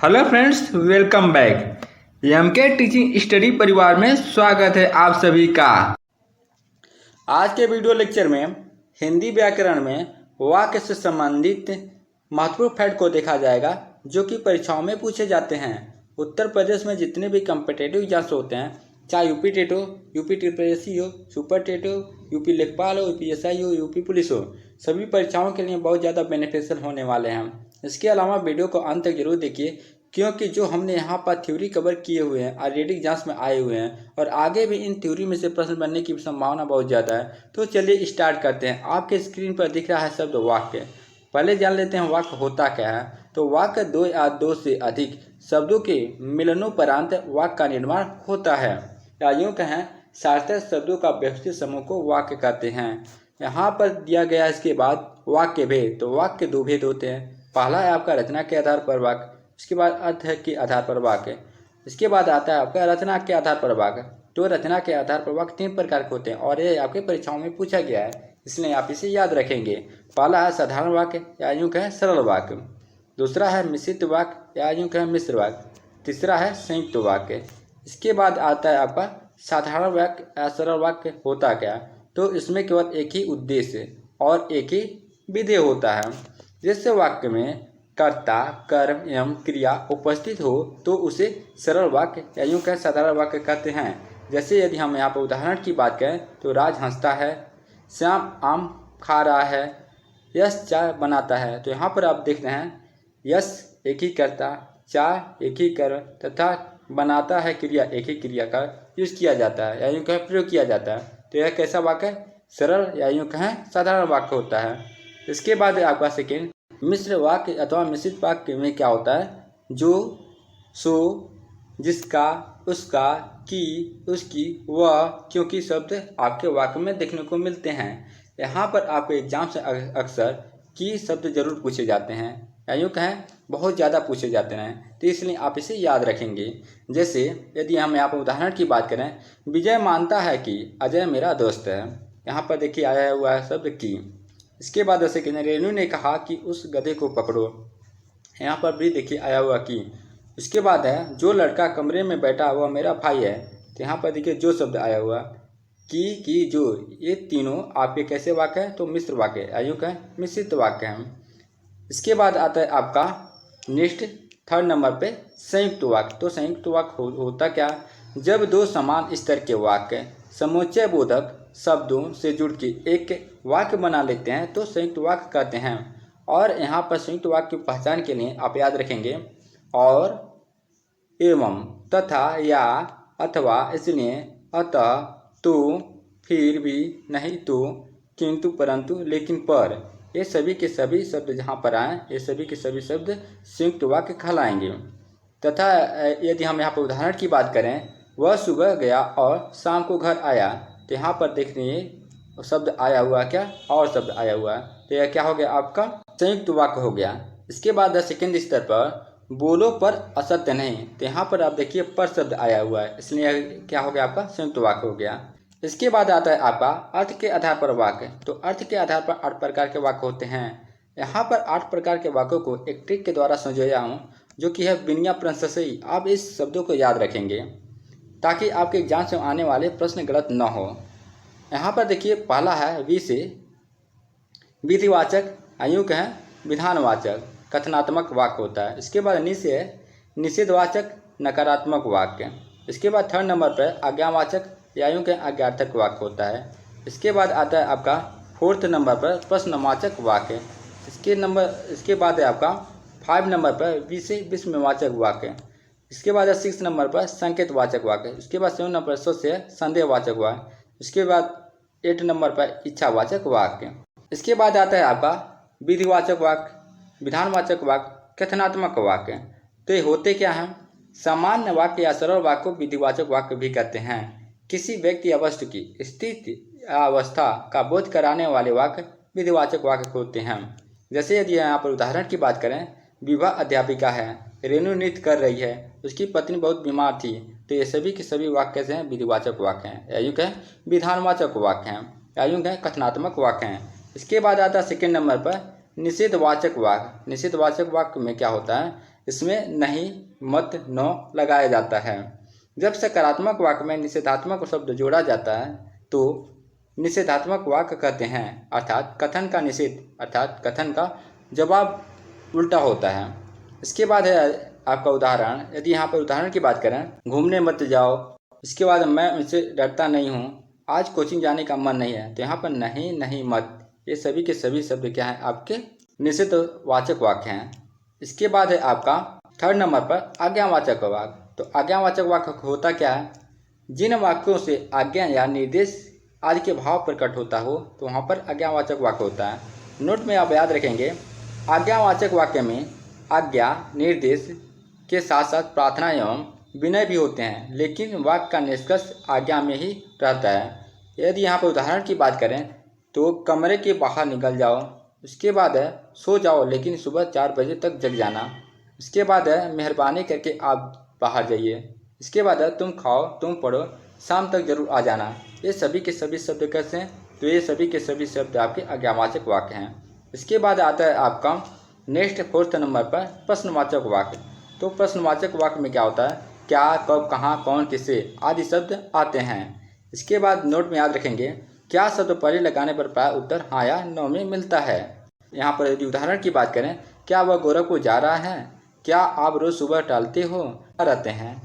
Hello friends, welcome back. MK teaching study परिवार में स्वागत है आप सभी का। आज के वीडियो लेक्चर में हिंदी व्याकरण में वाक्य से संबंधित महत्वपूर्ण फैक्ट को देखा जाएगा जो कि परीक्षाओं में पूछे जाते हैं। उत्तर प्रदेश में जितने भी कम्पिटेटिव एग्जाम्स होते हैं, चाहे यूपी टेट हो, यूपी टीपीएससी हो, सुपर टेट हो, यूपी लेखपाल हो, यूपीएसआई हो, यूपी पुलिस हो, सभी परीक्षाओं के लिए बहुत ज़्यादा बेनिफिशियल होने वाले हैं। इसके अलावा वीडियो को अंत तक जरूर देखिए क्योंकि जो हमने यहाँ पर थ्योरी कवर किए हुए हैं ऑलरेडी एग्जाम्स में आए हुए हैं और आगे भी इन थ्योरी में से प्रश्न बनने की संभावना बहुत ज़्यादा है। तो चलिए स्टार्ट करते हैं। आपके स्क्रीन पर दिख रहा है शब्द वाक्य। पहले जान लेते हैं वाक्य होता क्या है। तो वाक्य दो या दो से अधिक शब्दों के मिलनोपरांत वाक्य का निर्माण होता है, या यूँ कहें सार्थक शब्दों का व्यवस्थित समूह को वाक्य कहते हैं। यहाँ पर दिया गया इसके बाद वाक्य भेद। तो वाक्य दो भेद होते हैं। पहला है आपका रचना के आधार पर वाक्य, इसके बाद अर्थ के आधार पर वाक्य, इसके बाद आता है आपका रचना के आधार पर वाक्य। तो रचना के आधार पर वाक्य तीन प्रकार के होते हैं और ये आपके परीक्षाओं में पूछा गया है, इसलिए आप इसे याद रखेंगे। पहला है साधारण वाक्य या यूँ कहें सरल वाक्य, दूसरा है मिश्रित वाक्य या यूँ कहें मिश्र वाक्य, तीसरा है संयुक्त वाक्य। इसके बाद आता है आपका साधारण वाक्य या सरल वाक्य होता क्या। तो इसमें केवल एक ही उद्देश्य और एक ही विधेय होता है। जिससे वाक्य में कर्ता, कर्म एवं क्रिया उपस्थित हो तो उसे सरल वाक्य या यूँ कहें साधारण वाक्य कहते हैं। जैसे यदि हम यहाँ पर उदाहरण की बात करें तो राज हंसता है, श्याम आम खा रहा है, यश चाय बनाता है। तो यहाँ पर आप देख रहे हैं यश एक ही कर्ता, चाय एक ही कर्म तथा बनाता है क्रिया एक ही क्रिया का यूज किया जाता है या यूँ कहें प्रयोग किया जाता है। तो यह कैसा वाक्य, सरल या यूँ कहें साधारण वाक्य होता है। इसके बाद आपका सेकेंड मिश्र वाक्य अथवा मिश्रित वाक्य में क्या होता है, जो, सो, जिसका, उसका, की, उसकी, वह, क्योंकि शब्द आपके वाक्य में देखने को मिलते हैं। यहाँ पर आपके एग्जाम से अक्सर की शब्द जरूर पूछे जाते हैं या यूँ कहें बहुत ज़्यादा पूछे जाते हैं, तो इसलिए आप इसे याद रखेंगे। जैसे यदि हम यहाँ पर उदाहरण की बात करें, विजय मानता है कि अजय मेरा दोस्त है। यहाँ पर देखिए आया हुआ है शब्द की। इसके बाद जैसे कि रेणु ने कहा कि उस गधे को पकड़ो, यहाँ पर भी देखिए आया हुआ कि। इसके बाद है जो लड़का कमरे में बैठा वह मेरा भाई है। तो यहाँ पर देखिए जो शब्द आया हुआ की, जो, ये तीनों आपके कैसे वाक्य हैं, तो मिश्र वाक्य आयु का मिश्रित वाक्य हैं। इसके बाद आता है आपका नेक्स्ट थर्ड नंबर पे संयुक्त वाक्य। तो संयुक्त वाक्य होता क्या, जब दो समान स्तर के वाक्य समुच्चय बोधक शब्दों से जुड़ के एक वाक्य बना लेते हैं तो संयुक्त वाक्य कहते हैं। और यहाँ पर संयुक्त वाक्य की पहचान के लिए आप याद रखेंगे और, एवं, तथा, या, अथवा, इसलिए, अतः, तो, फिर भी, नहीं तो, किंतु, परंतु, लेकिन, पर, ये सभी के सभी शब्द जहाँ पर आए ये सभी के सभी शब्द संयुक्त वाक्य कहलाएंगे। तथा यदि हम यहाँ पर उदाहरण की बात करें, वह सुबह गया और शाम को घर आया। तो यहाँ पर देख रहे शब्द आया हुआ क्या, और शब्द आया हुआ है, तो यह क्या हो गया आपका संयुक्त वाक्य हो गया। इसके बाद सेकंड स्तर पर बोलो पर असत्य नहीं। तो यहाँ पर आप देखिए पर शब्द आया हुआ है, इसलिए क्या हो गया आपका संयुक्त वाक्य हो गया। इसके बाद आता है आपका अर्थ के आधार पर वाक्य। तो अर्थ के आधार पर 8 प्रकार के वाक्य होते हैं। यहाँ पर 8 प्रकार के वाक्यों को एक ट्रिक के द्वारा संजोया हूँ जो कि है बिनिया प्रशंसयी। आप इस शब्दों को याद रखेंगे ताकि आपके एग्जाम से आने वाले प्रश्न गलत न हो। यहाँ पर देखिए पहला है वि से विधिवाचक, यूँ कहें विधानवाचक कथनात्मक वाक्य होता है। इसके बाद नि से निषेधवाचक नकारात्मक वाक्य। इसके बाद थर्ड नंबर पर आज्ञावाचक या यूँ कहें आज्ञार्थक वाक्य होता है। इसके बाद आता है आपका फोर्थ नंबर पर प्रश्नवाचक वाक्य। इसके बाद है आपका 5 नंबर पर वि से विस्मयवाचक वाक्य। इसके बाद है 6 नंबर पर संकेतवाचक वाक्य। इसके बाद 7 नंबर पर से संदेहवाचक वाक्य। इसके बाद 8 नंबर पर इच्छावाचक वाक्य। इसके बाद आता है आपका विधिवाचक वाक्य, विधानवाचक वाक्य, कथनात्मक वाक्य। तो ये होते क्या हैं, सामान्य वाक्य या सरल वाक्य को विधिवाचक वाक्य भी कहते हैं। किसी व्यक्ति या वस्तु की स्थिति या अवस्था का बोध कराने वाले वाक्य विधिवाचक वाक्य होते हैं। जैसे यदि यहाँ पर उदाहरण की बात करें, विवाह अध्यापिका है, रेणु नृत्य कर रही है, उसकी पत्नी बहुत बीमार थी। तो ये सभी के सभी वाक्य से हैं विधिवाचक वाक्य हैं, या यूँ कहें विधानवाचक वाक्य हैं, या यूँ कहें कथनात्मक वाक्य हैं। इसके बाद आता है सेकेंड नंबर पर निषेधवाचक वाक्य। निषेधवाचक वाक्य में क्या होता है, इसमें नहीं, मत, नो लगाया जाता है। जब सकारात्मक वाक्य में निषेधात्मक शब्द जोड़ा जाता है तो निषेधात्मक वाक्य कहते हैं, अर्थात कथन का निषेध अर्थात कथन का जवाब उल्टा होता है। इसके बाद है आपका उदाहरण। यदि यहाँ पर उदाहरण की बात करें, घूमने मत जाओ। इसके बाद मैं उनसे डरता नहीं हूँ, आज कोचिंग जाने का मन नहीं है। तो यहाँ पर नहीं, नहीं, मत, ये सभी के सभी शब्द क्या हैं, आपके निषेधवाचक वाक्य हैं। इसके बाद है आपका थर्ड नंबर पर आज्ञावाचक वाक्य। तो आज्ञावाचक वाक्य होता क्या है, जिन वाक्यों से आज्ञा या निर्देश आदि के भाव प्रकट होता हो तो वहाँ पर आज्ञावाचक वाक्य होता है। नोट में आप याद रखेंगे, आज्ञावाचक वाक्य में आज्ञा, निर्देश के साथ साथ प्रार्थना एवं विनय भी होते हैं, लेकिन वाक्य का निष्कर्ष आज्ञा में ही रहता है। यदि यहाँ पर उदाहरण की बात करें तो कमरे के बाहर निकल जाओ। उसके बाद है सो जाओ लेकिन सुबह 4 बजे तक जग जाना। इसके बाद है मेहरबानी करके आप बाहर जाइए। इसके बाद है तुम खाओ, तुम पढ़ो, शाम तक जरूर आ जाना। ये सभी के सभी शब्द कैसे हैं, तो ये सभी के सभी शब्द आपके आज्ञावाचक वाक्य हैं। इसके बाद आता है आपका नेक्स्ट फोर्थ नंबर पर प्रश्नवाचक वाक्य। तो प्रश्नवाचक वाक्य में क्या होता है, क्या, कब, कहाँ, कौन, किसे आदि शब्द आते हैं। इसके बाद नोट में याद रखेंगे, क्या शब्द पहले लगाने पर प्राय उत्तर हाँ या नो में मिलता है। यहाँ पर यदि उदाहरण की बात करें, क्या वह गोरखपुर जा रहा है, क्या आप रोज सुबह टहलते हो, रहते हैं।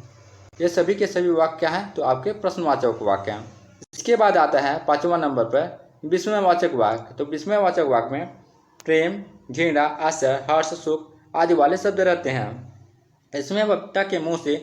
ये सभी के सभी वाक्य क्या हैं, तो आपके प्रश्नवाचक वाक्य हैं। इसके बाद आता है 5वां नंबर पर विस्मयवाचक वाक्य। तो विस्मयवाचक वाक्य में प्रेम, घृणा, आश्चर्य, हर्ष, सुख आदि वाले शब्द रहते हैं। इसमें वक्ता के मुंह से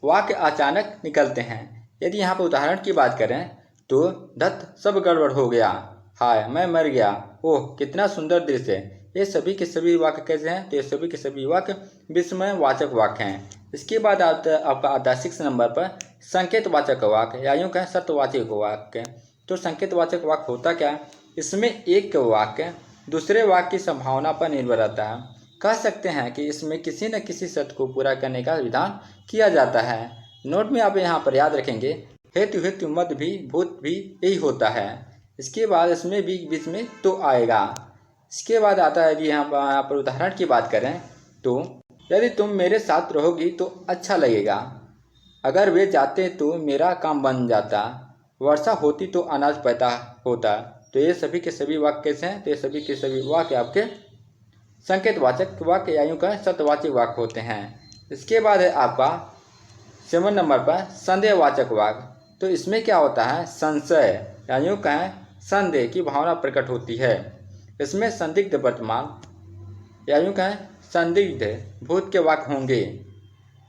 वाक्य अचानक निकलते हैं। यदि यहाँ पर उदाहरण की बात करें तो धत सब गड़बड़ हो गया, हाय मैं मर गया, ओह कितना सुंदर दृश्य है। ये सभी के सभी वाक्य कैसे हैं, तो ये सभी के सभी वाक्य विस्मयवाचक वाक्य हैं। इसके बाद आपका आता है 6 नंबर पर संकेतवाचक वाक्य या यूँ कहें सत्यवाचक वाक्य। तो संकेतवाचक वाक्य होता क्या है, इसमें एक वाक्य दूसरे वाक्य की संभावना पर निर्भर रहता है। कह सकते हैं कि इसमें किसी न किसी शर्त को पूरा करने का विधान किया जाता है। नोट में आप यहाँ पर याद रखेंगे, हेतु हेतु मद भी भूत भी यही होता है। इसके बाद इसमें भी बीच में तो आएगा। इसके बाद आता है यदि यहाँ पर उदाहरण की बात करें तो यदि तुम मेरे साथ रहोगी तो अच्छा लगेगा, अगर वे जाते तो मेरा काम बन जाता, वर्षा होती तो अनाज पैदा होता। तो ये सभी के सभी वाक्य कैसे हैं, तो ये सभी के सभी वाक्य आपके संकेतवाचक वाक्य या यूँ कहें सत्यवाचक वाक्य होते हैं। इसके बाद है आपका 7 नंबर पर संदेहवाचक वाक्य। तो इसमें क्या होता है, संशय या यूँ कहें संदेह की भावना प्रकट होती है। इसमें संदिग्ध वर्तमान या यूँ कहें संदिग्ध भूत के वाक्य होंगे।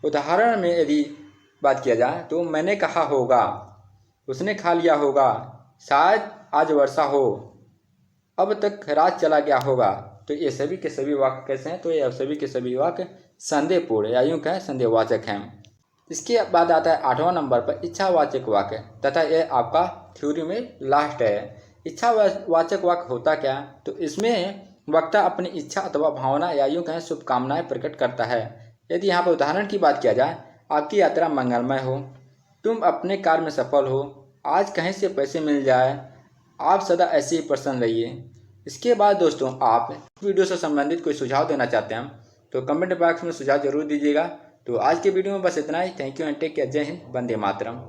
उदाहरण में यदि बात किया जाए तो मैंने कहा होगा, उसने खा लिया होगा, शायद आज वर्षा हो, अब तक रात चला गया होगा। तो ये सभी के सभी वाक्य कैसे हैं, तो ये सभी के सभी वाक्य संदेहपूर्ण या यूँ कहें संदेहवाचक हैं। इसके बाद आता है 8वां नंबर पर इच्छावाचक वाक्य तथा यह आपका थ्योरी में लास्ट है। इच्छावाचक वाक्य होता क्या, तो इसमें वक्ता अपनी इच्छा अथवा भावना या यूँ कहें शुभकामनाएं प्रकट करता है। यदि यहाँ पर उदाहरण की बात किया जाए, आपकी यात्रा मंगलमय हो, तुम अपने कार्य में सफल हो, आज कहीं से पैसे मिल जाए, आप सदा ऐसे ही प्रसन्न रहिए। इसके बाद दोस्तों आप वीडियो से संबंधित कोई सुझाव देना चाहते हैं तो कमेंट बॉक्स में सुझाव जरूर दीजिएगा। तो आज के वीडियो में बस इतना ही। Thank you and take care. जय हिंद, वंदे मातरम।